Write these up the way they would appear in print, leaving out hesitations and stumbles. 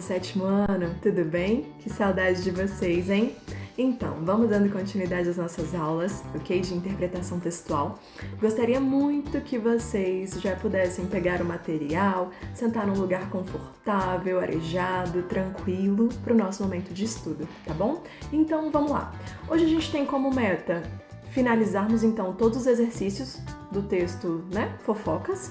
sétimo ano, tudo bem? Que saudade de vocês, hein? Então, vamos dando continuidade às nossas aulas, ok? De interpretação textual. Gostaria muito que vocês já pudessem pegar o material, sentar num lugar confortável, arejado, tranquilo, para o nosso momento de estudo, tá bom? Então, vamos lá. Hoje a gente tem como meta finalizarmos, então, todos os exercícios do texto, né? Fofocas.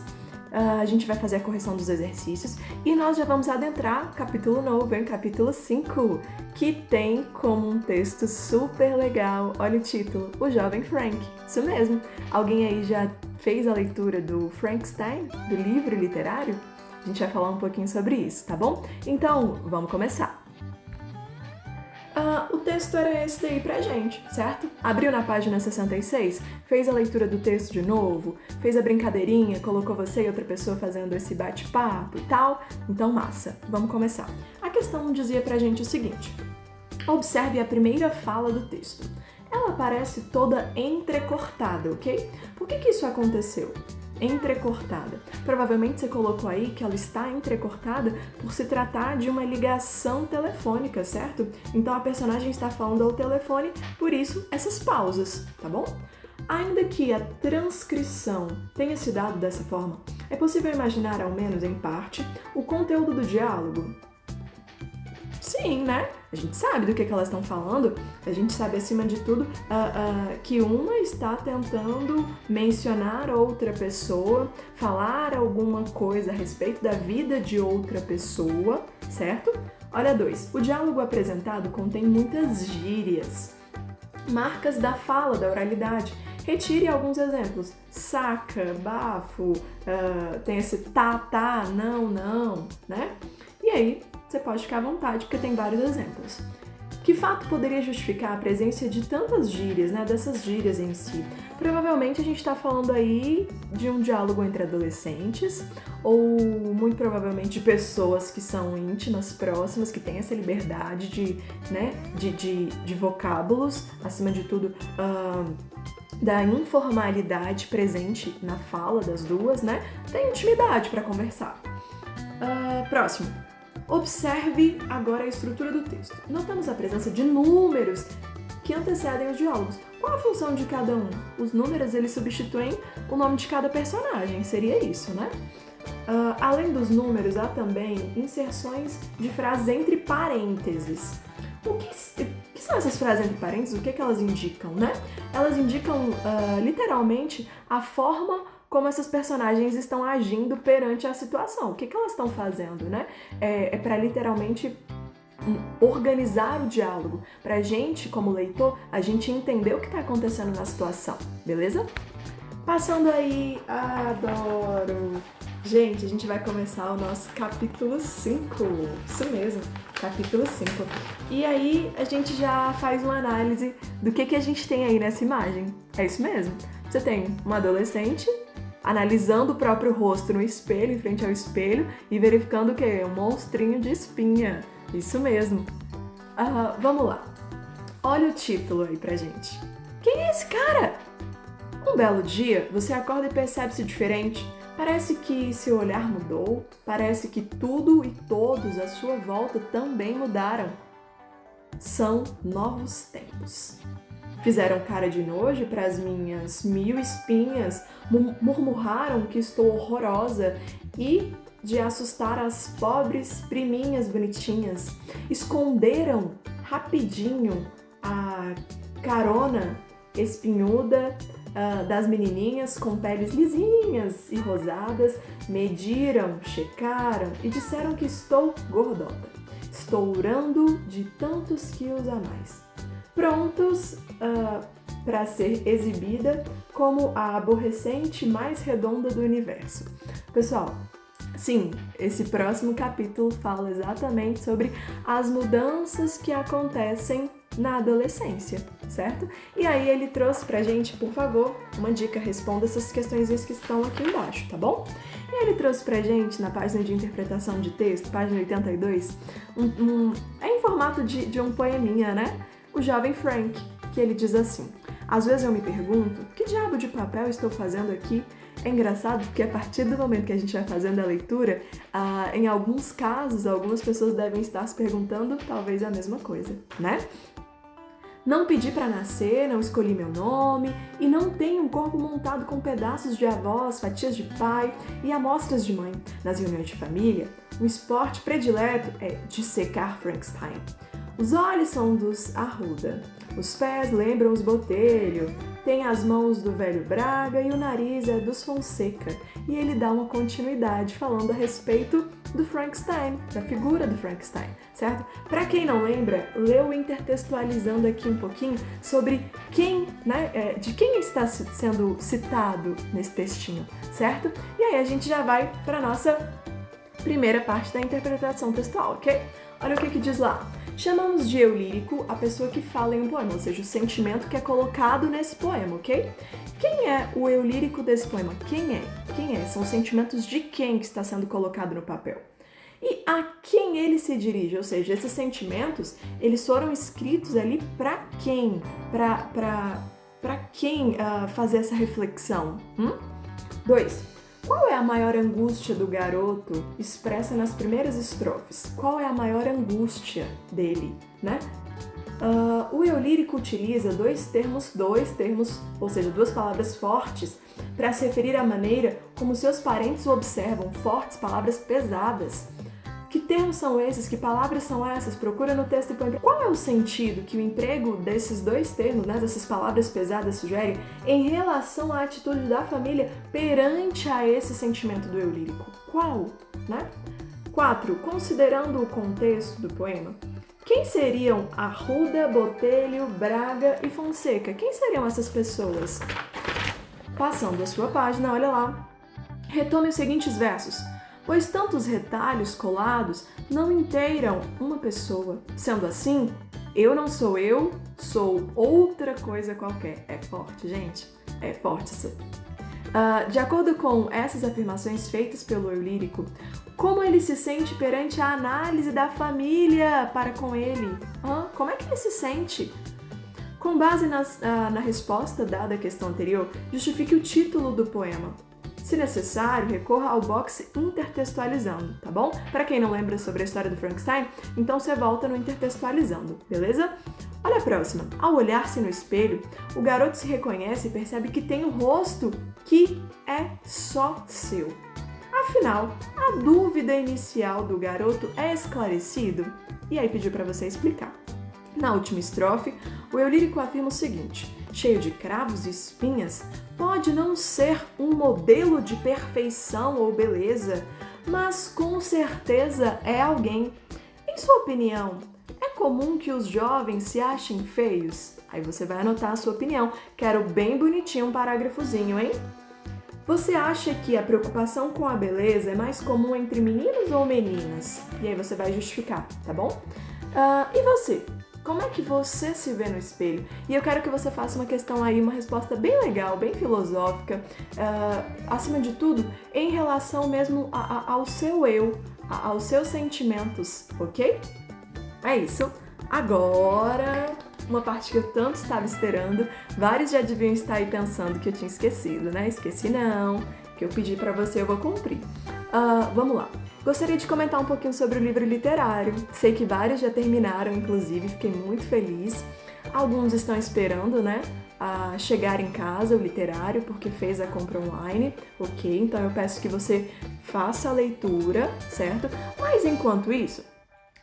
A gente vai fazer a correção dos exercícios e nós já vamos adentrar capítulo novo, hein? Capítulo 5, que tem como um texto super legal, olha o título, O Jovem Frank. Isso mesmo. Alguém aí já fez a leitura do Frankenstein, do livro literário? A gente vai falar um pouquinho sobre isso, tá bom? Então, vamos começar. O texto era esse daí pra gente, certo? Abriu na página 66, fez a leitura do texto de novo, fez a brincadeirinha, colocou você e outra pessoa fazendo esse bate-papo e tal. Então, massa. Vamos começar. A questão dizia pra gente o seguinte: observe a primeira fala do texto. Ela parece toda entrecortada, ok? Por que isso aconteceu? Entrecortada. Provavelmente você colocou aí que ela está entrecortada por se tratar de uma ligação telefônica, certo? Então a personagem está falando ao telefone, por isso essas pausas, tá bom? Ainda que a transcrição tenha se dado dessa forma, é possível imaginar, ao menos em parte, o conteúdo do diálogo? Sim, né? A gente sabe do que elas estão falando, a gente sabe, acima de tudo, que uma está tentando mencionar outra pessoa, falar alguma coisa a respeito da vida de outra pessoa, certo? Olha 2. O diálogo apresentado contém muitas gírias, marcas da fala, da oralidade. Retire alguns exemplos. Saca, bafo, tem esse tá, não, né? E aí, você pode ficar à vontade, porque tem vários exemplos. Que fato poderia justificar a presença de tantas gírias, né, dessas gírias em si? Provavelmente a gente está falando aí de um diálogo entre adolescentes, ou muito provavelmente de pessoas que são íntimas, próximas, que têm essa liberdade de vocábulos, acima de tudo, da informalidade presente na fala das duas, né? Tem intimidade para conversar. Próximo. Observe agora a estrutura do texto. Notamos a presença de números que antecedem os diálogos. Qual a função de cada um? Os números, eles substituem o nome de cada personagem, seria isso, né? Além dos números, há também inserções de frases entre parênteses. O que são essas frases entre parênteses? O que elas indicam, né? Elas indicam, literalmente, a forma como essas personagens estão agindo perante a situação. O que elas estão fazendo, né? É para literalmente organizar o diálogo. Pra gente, como leitor, a gente entender o que está acontecendo na situação, beleza? Passando aí, adoro! Gente, a gente vai começar o nosso capítulo 5. Isso mesmo, capítulo 5. E aí, a gente já faz uma análise do que a gente tem aí nessa imagem. É isso mesmo. Você tem uma adolescente analisando o próprio rosto no espelho, em frente ao espelho, e verificando o quê? Um monstrinho de espinha. Isso mesmo. Vamos lá. Olha o título aí pra gente. Quem é esse cara? Um belo dia, você acorda e percebe-se diferente. Parece que seu olhar mudou, parece que tudo e todos à sua volta também mudaram. São novos tempos. Fizeram cara de nojo para as minhas 1000 espinhas, murmuraram que estou horrorosa e de assustar as pobres priminhas bonitinhas. Esconderam rapidinho a carona espinhuda das menininhas com peles lisinhas e rosadas, mediram, checaram e disseram que estou gordota, estourando de tantos quilos a mais. Prontos para ser exibida como a aborrecente mais redonda do universo. Pessoal, sim, esse próximo capítulo fala exatamente sobre as mudanças que acontecem na adolescência, certo? E aí ele trouxe pra gente, por favor, uma dica, responda essas questões que estão aqui embaixo, tá bom? E ele trouxe pra gente, na página de interpretação de texto, página 82, é em formato de um poeminha, né? O Jovem Frank, que ele diz assim: às vezes eu me pergunto, que diabo de papel estou fazendo aqui? É engraçado porque a partir do momento que a gente vai fazendo a leitura, em alguns casos, algumas pessoas devem estar se perguntando talvez a mesma coisa, né? Não pedi para nascer, não escolhi meu nome e não tenho um corpo montado com pedaços de avós, fatias de pai e amostras de mãe. Nas reuniões de família, o esporte predileto é dissecar Frankenstein. Os olhos são dos Arruda, os pés lembram os Botelho, tem as mãos do velho Braga e o nariz é dos Fonseca. E ele dá uma continuidade falando a respeito do Frankenstein, da figura do Frankenstein, certo? Para quem não lembra, leu intertextualizando aqui um pouquinho sobre quem, né, de quem está sendo citado nesse textinho, certo? E aí a gente já vai para nossa primeira parte da interpretação textual, ok? Olha o que diz lá. Chamamos de eu lírico a pessoa que fala em um poema, ou seja, o sentimento que é colocado nesse poema, ok? Quem é o eu lírico desse poema? Quem é? São os sentimentos de quem que está sendo colocado no papel. E a quem ele se dirige, ou seja, esses sentimentos, eles foram escritos ali para quem? Para quem fazer essa reflexão? 2. Qual é a maior angústia do garoto expressa nas primeiras estrofes? Qual é a maior angústia dele, né? O eu lírico utiliza dois termos, ou seja, duas palavras fortes, para se referir à maneira como seus parentes o observam, fortes, palavras pesadas. Que termos são esses? Que palavras são essas? Procura no texto e põe. Qual é o sentido que o emprego desses dois termos, né, dessas palavras pesadas, sugere em relação à atitude da família perante a esse sentimento do eu lírico? Qual? Né? 4. Considerando o contexto do poema, quem seriam Arruda, Botelho, Braga e Fonseca? Quem seriam essas pessoas? Passando a sua página, olha lá. Retome os seguintes versos. Pois tantos retalhos colados não inteiram uma pessoa. Sendo assim, eu não sou eu, sou outra coisa qualquer. É forte, gente. É forte isso. De acordo com essas afirmações feitas pelo eu lírico, como ele se sente perante a análise da família para com ele? Como é que ele se sente? Com base na resposta dada à questão anterior, justifique o título do poema. Se necessário, recorra ao box intertextualizando, tá bom? Para quem não lembra sobre a história do Frankenstein, então você volta no intertextualizando, beleza? Olha a próxima. Ao olhar-se no espelho, o garoto se reconhece e percebe que tem um rosto que é só seu. Afinal, a dúvida inicial do garoto é esclarecido? E aí pediu para você explicar. Na última estrofe, o eu lírico afirma o seguinte: cheio de cravos e espinhas, pode não ser um modelo de perfeição ou beleza, mas com certeza é alguém. Em sua opinião, é comum que os jovens se achem feios? Aí você vai anotar a sua opinião. Quero bem bonitinho um parágrafozinho, hein? Você acha que a preocupação com a beleza é mais comum entre meninos ou meninas? E aí você vai justificar, tá bom? E você? Como é que você se vê no espelho? E eu quero que você faça uma questão aí, uma resposta bem legal, bem filosófica, acima de tudo, em relação mesmo ao seu eu, aos seus sentimentos, ok? É isso. Agora, uma parte que eu tanto estava esperando, vários já deviam estar aí pensando que eu tinha esquecido, né? Esqueci não, que eu pedi pra você, eu vou cumprir. Vamos lá. Gostaria de comentar um pouquinho sobre o livro literário. Sei que vários já terminaram, inclusive, fiquei muito feliz. Alguns estão esperando, né, a chegar em casa o literário, porque fez a compra online, ok? Então eu peço que você faça a leitura, certo? Mas enquanto isso,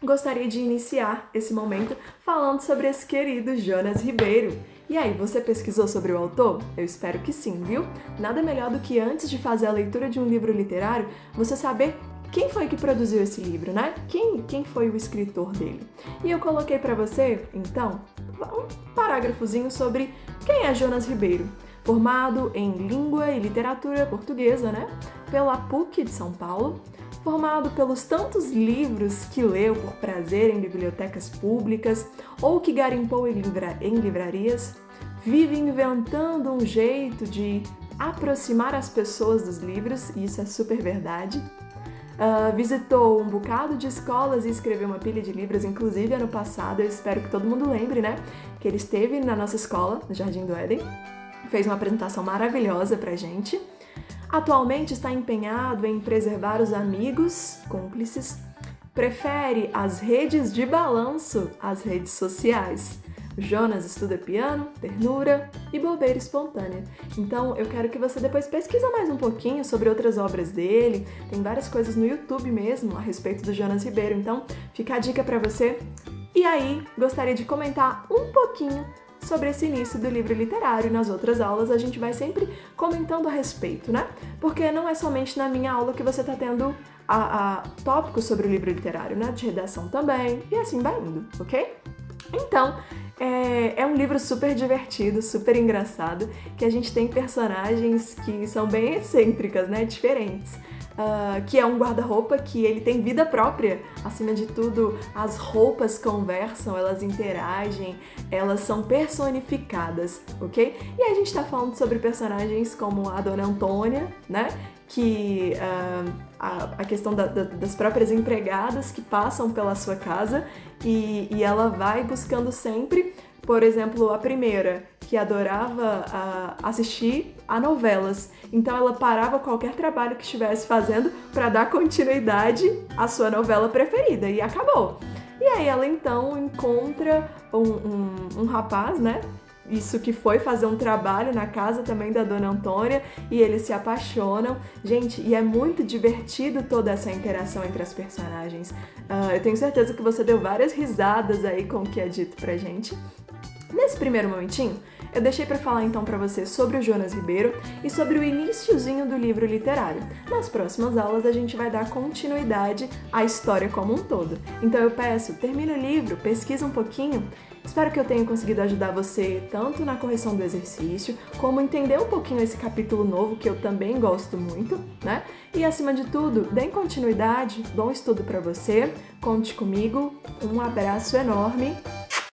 gostaria de iniciar esse momento falando sobre esse querido Jonas Ribeiro. E aí, você pesquisou sobre o autor? Eu espero que sim, viu? Nada melhor do que antes de fazer a leitura de um livro literário, você saber quem foi que produziu esse livro, né? Quem foi o escritor dele? E eu coloquei para você, então, um parágrafozinho sobre quem é Jonas Ribeiro. Formado em Língua e Literatura Portuguesa, né? Pela PUC de São Paulo. Formado pelos tantos livros que leu por prazer em bibliotecas públicas ou que garimpou em livrarias. Vive inventando um jeito de aproximar as pessoas dos livros, e isso é super verdade. Visitou um bocado de escolas e escreveu uma pilha de livros, inclusive ano passado, eu espero que todo mundo lembre, né? Que ele esteve na nossa escola, no Jardim do Éden, fez uma apresentação maravilhosa pra gente. Atualmente está empenhado em preservar os amigos, cúmplices, prefere as redes de balanço às redes sociais. Jonas estuda piano, ternura e bobeira espontânea. Então eu quero que você depois pesquisa mais um pouquinho sobre outras obras dele. Tem várias coisas no YouTube mesmo a respeito do Jonas Ribeiro, então fica a dica para você. E aí, gostaria de comentar um pouquinho sobre esse início do livro literário. Nas outras aulas a gente vai sempre comentando a respeito, né? Porque não é somente na minha aula que você está tendo tópicos sobre o livro literário, né? De redação também, e assim vai indo, ok? Então, é um livro super divertido, super engraçado, que a gente tem personagens que são bem excêntricas, né? Diferentes. Que é um guarda-roupa que ele tem vida própria. Acima de tudo, as roupas conversam, elas interagem, elas são personificadas, ok? E aí a gente tá falando sobre personagens como a Dona Antônia, né? Que a questão das próprias empregadas que passam pela sua casa e ela vai buscando sempre, por exemplo, a primeira, que adorava assistir a novelas. Então ela parava qualquer trabalho que estivesse fazendo para dar continuidade à sua novela preferida e acabou. E aí ela então encontra um rapaz, né? Isso que foi fazer um trabalho na casa também da Dona Antônia e eles se apaixonam. Gente, e é muito divertido toda essa interação entre as personagens. Eu tenho certeza que você deu várias risadas aí com o que é dito pra gente. Nesse primeiro momentinho, eu deixei para falar então para você sobre o Jonas Ribeiro e sobre o iniciozinho do livro literário. Nas próximas aulas a gente vai dar continuidade à história como um todo. Então eu peço, termina o livro, pesquisa um pouquinho. Espero que eu tenha conseguido ajudar você tanto na correção do exercício, como entender um pouquinho esse capítulo novo, que eu também gosto muito, né? E acima de tudo, dê continuidade, bom estudo para você, conte comigo, um abraço enorme